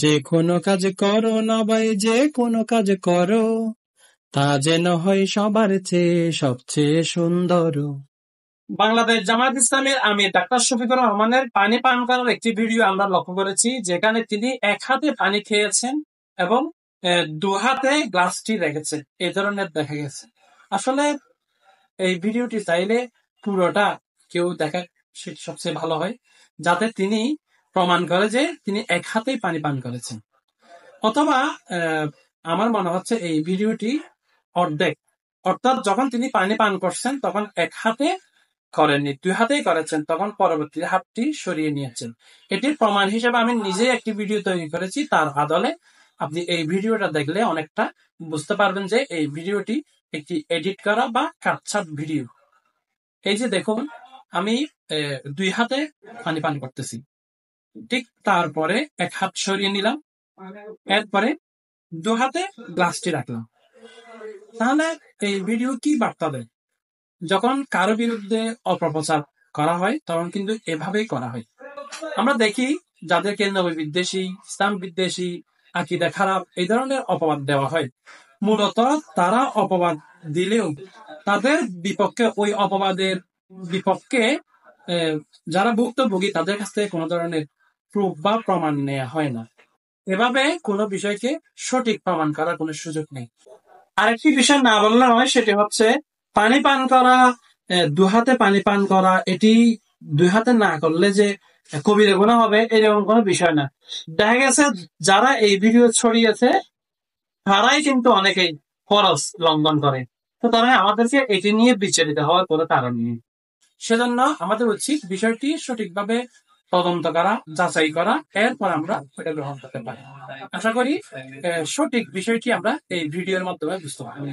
যে কোনো কাজ করো না ভাই, যে কোনো কাজ করো, তা যেন হয় সবার চেয়ে সবচেয়ে সুন্দর। বাংলাদেশ জামায়াত ইসলামের আমির ডাক্তার শফিকুর রহমানের পানি পান করার একটি ভিডিও আমরা লক্ষ্য করেছি, যেখানে তিনি এক হাতে পানি খেয়েছেন এবং দু হাতে গ্লাসটি রেখেছেন, এই ধরনের দেখা গেছে। আসলে এই ভিডিওটি চাইলে পুরোটা কেউ দেখা সেটি সবচেয়ে ভালো হয়, যাতে তিনি প্রমাণ করে যে তিনি এক হাতেই পানি পান করেছেন। অথবা আমার মনে হচ্ছে এই ভিডিওটি অর্ধেক, অর্থাৎ যখন তিনি পানি পান করছেন তখন এক হাতে করেননি, দুই হাতেই করেছেন, তখন পরবর্তী হাতটি সরিয়ে নিয়েছেন। এটির প্রমাণ হিসেবে আমি নিজেই একটি ভিডিও তৈরি করেছি, তার আদলে আপনি এই ভিডিওটা দেখলে অনেকটা বুঝতে পারবেন যে এই ভিডিওটি একটি এডিট করা বা কাটছাট ভিডিও। এই যে দেখুন, আমি দুই হাতে পানি পান করতেছি, ঠিক তারপরে এক হাত সরিয়ে নিলাম, এরপরে দু হাতে গ্লাসটি রাখলাম। তাহলে এই ভিডিও কি বার্তা দেয়? যখন কারো বিরুদ্ধে অপপ্রচার করা হয় তখন কিন্তু এভাবেই করা হয়। আমরা দেখি যাদেরকে নবী বিদ্বেষী, ইসলাম বিদ্বেষী, আকীদা খারাপ এই ধরনের অপবাদ দেওয়া হয়, মূলত তারা অপবাদ দিলেও তাদের বিপক্ষে, ওই অপবাদের বিপক্ষে যারা ভুক্তভোগী তাদের কাছ থেকে কোনো ধরনের প্রুফ বা প্রমাণ নেওয়া হয় না। এভাবে কোনো বিষয়কে সঠিক প্রমাণ করার কোনো সুযোগ নেই। আরেকটি বিষয় না বললে নয়, সেটি হচ্ছে পানি পান করা, দু হাতে পানি পান করা, এটি দুই হাতে না করলে যে কবিরা গুনাহ হবে এরকম কোনো বিষয় না। দেখা গেছে যারা এই ভিডিও ছড়িয়েছে তারাই কিন্তু অনেকেই ফরজ লঙ্ঘন করে, সুতরাং আমাদেরকে এটি নিয়ে বিচলিত হওয়ার কোনো কারণ নেই। সেজন্য আমাদের উচিত বিষয়টি সঠিকভাবে তদন্ত করা, যাচাই করা, এরপর আমরা এটা গ্রহণ করতে পারি। আশা করি সঠিক বিষয়টি আমরা এই ভিডিওর মাধ্যমে বুঝতে পারবো।